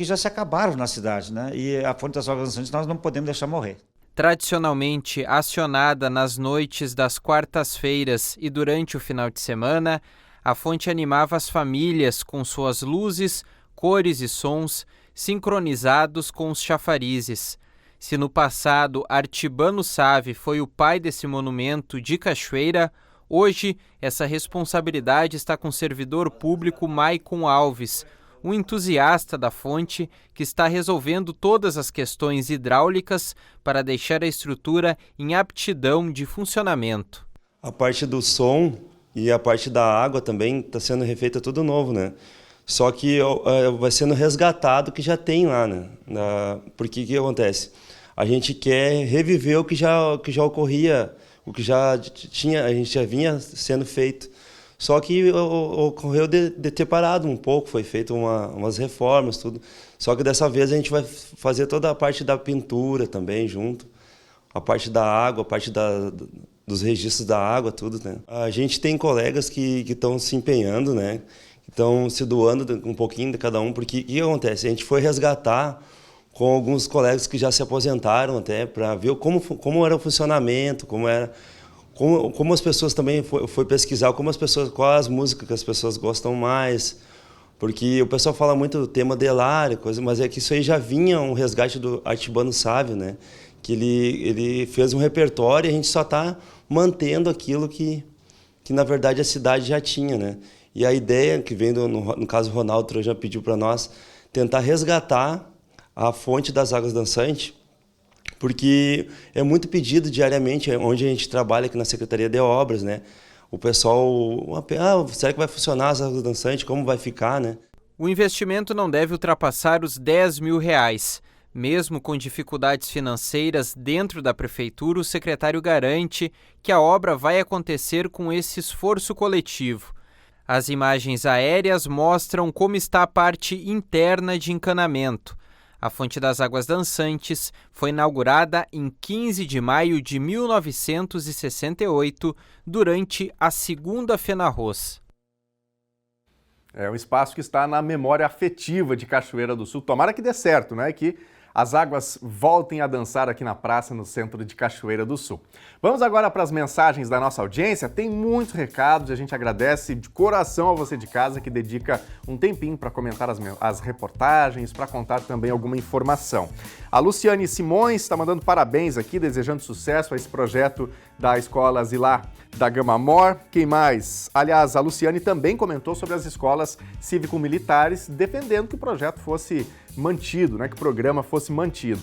já se acabaram na cidade, né? E a Fonte das Águas nós não podemos deixar morrer. Tradicionalmente acionada nas noites das quartas-feiras e durante o final de semana, a fonte animava as famílias com suas luzes, cores e sons sincronizados com os chafarizes. Se no passado Artibano Savi foi o pai desse monumento de Cachoeira, hoje essa responsabilidade está com o servidor público Maicon Alves, um entusiasta da fonte que está resolvendo todas as questões hidráulicas para deixar a estrutura em aptidão de funcionamento. A parte do som e a parte da água também está sendo refeita tudo novo, né? Só que vai sendo resgatado o que já tem lá, né? Porque o que acontece? A gente quer reviver o que já ocorria, o que já tinha, a gente já vinha sendo feito. Só que ocorreu de ter parado um pouco, foi feito umas reformas, tudo. Só que dessa vez a gente vai fazer toda a parte da pintura também junto, a parte da água, a parte dos registros da água, tudo, né? A gente tem colegas que estão se empenhando, né? Então, se doando um pouquinho de cada um, porque o que acontece? A gente foi resgatar com alguns colegas que já se aposentaram até, para ver como era o funcionamento, como as pessoas também foi pesquisar, quais as músicas que as pessoas gostam mais, porque o pessoal fala muito do tema de lar, mas é que isso aí já vinha um resgate do Artibano Sávio, né? Que ele fez um repertório e a gente só está mantendo aquilo que na verdade a cidade já tinha, né? E a ideia que vem, no caso o Ronaldo Trojan pediu para nós, tentar resgatar a fonte das águas dançantes, porque é muito pedido diariamente, onde a gente trabalha aqui na Secretaria de Obras, né? O pessoal, será que vai funcionar as águas dançantes? Como vai ficar, né? O investimento não deve ultrapassar os R$10 mil. Mesmo com dificuldades financeiras dentro da prefeitura, o secretário garante que a obra vai acontecer com esse esforço coletivo. As imagens aéreas mostram como está a parte interna de encanamento. A Fonte das Águas Dançantes foi inaugurada em 15 de maio de 1968, durante a Segunda FENARROS. É um espaço que está na memória afetiva de Cachoeira do Sul. Tomara que dê certo, né? Que as águas voltem a dançar aqui na praça, no centro de Cachoeira do Sul. Vamos agora para as mensagens da nossa audiência. Tem muitos recados, a gente agradece de coração a você de casa que dedica um tempinho para comentar as reportagens, para contar também alguma informação. A Luciane Simões está mandando parabéns aqui, desejando sucesso a esse projeto da Escola Zilá da Gama Mor. Quem mais? Aliás, a Luciane também comentou sobre as escolas cívico-militares, defendendo que o projeto fosse mantido, né, que o programa fosse mantido.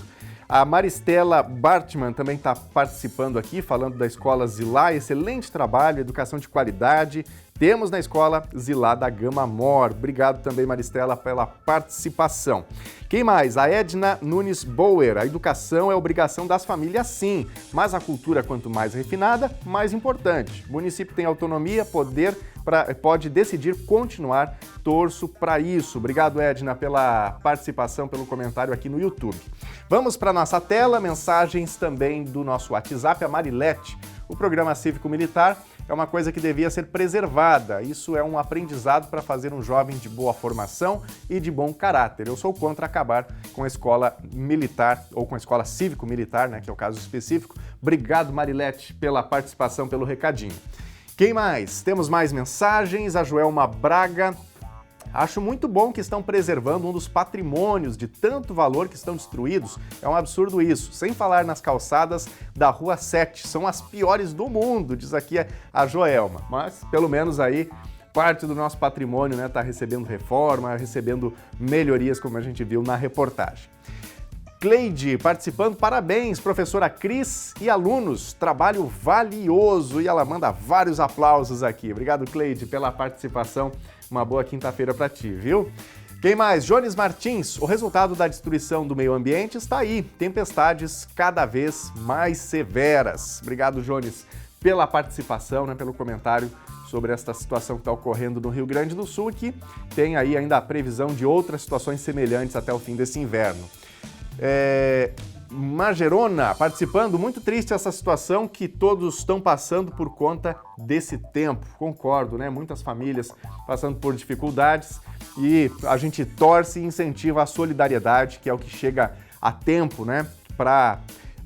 A Maristela Bartman também está participando aqui, falando da Escola Zilá. Excelente trabalho, educação de qualidade. Temos na Escola Zilá da Gama Mor. Obrigado também, Maristela, pela participação. Quem mais? A Edna Nunes Bauer. A educação é obrigação das famílias, sim, mas a cultura, quanto mais refinada, mais importante. O município tem autonomia, pode decidir continuar. Torço para isso. Obrigado, Edna, pela participação, pelo comentário aqui no YouTube. Vamos para a nossa tela, mensagens também do nosso WhatsApp. A Marilete, o programa cívico-militar é uma coisa que devia ser preservada. Isso é um aprendizado para fazer um jovem de boa formação e de bom caráter. Eu sou contra acabar com a escola militar, ou com a escola cívico-militar, né, que é o caso específico. Obrigado, Marilete, pela participação, pelo recadinho. Quem mais? Temos mais mensagens. A Joelma Braga. Acho muito bom que estão preservando um dos patrimônios de tanto valor que estão destruídos. É um absurdo isso. Sem falar nas calçadas da Rua 7. São as piores do mundo, diz aqui a Joelma. Mas, pelo menos aí, parte do nosso patrimônio, né, está recebendo reforma, recebendo melhorias, como a gente viu na reportagem. Cleide participando, parabéns, professora Cris e alunos, trabalho valioso, e ela manda vários aplausos aqui. Obrigado, Cleide, pela participação, uma boa quinta-feira para ti, viu? Quem mais? Jones Martins, o resultado da destruição do meio ambiente está aí, tempestades cada vez mais severas. Obrigado, Jones, pela participação, né, pelo comentário sobre esta situação que está ocorrendo no Rio Grande do Sul, que tem aí ainda a previsão de outras situações semelhantes até o fim desse inverno. Magerona participando, muito triste essa situação que todos estão passando por conta desse tempo. Concordo, né? Muitas famílias passando por dificuldades e a gente torce e incentiva a solidariedade, que é o que chega a tempo, né? Para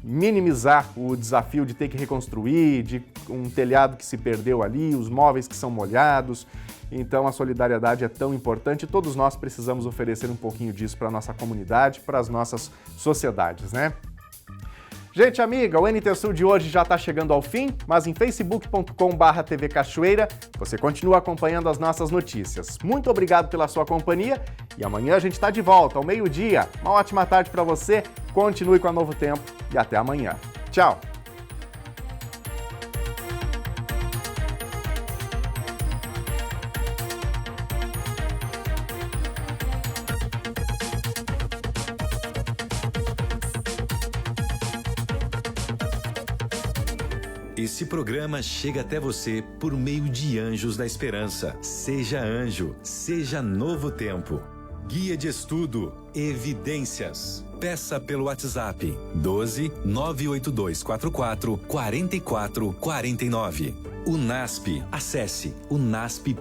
minimizar o desafio de ter que reconstruir, de um telhado que se perdeu ali, os móveis que são molhados. Então a solidariedade é tão importante e todos nós precisamos oferecer um pouquinho disso para a nossa comunidade, para as nossas sociedades, né? Gente amiga, o NT Sul de hoje já está chegando ao fim, mas em facebook.com/TV Cachoeira você continua acompanhando as nossas notícias. Muito obrigado pela sua companhia e amanhã a gente está de volta ao meio-dia. Uma ótima tarde para você, continue com a Novo Tempo e até amanhã. Tchau! Esse programa chega até você por meio de Anjos da Esperança. Seja anjo, seja Novo Tempo. Guia de estudo, evidências. Peça pelo WhatsApp 12 98244 4449. UNASP. Acesse unasp.br.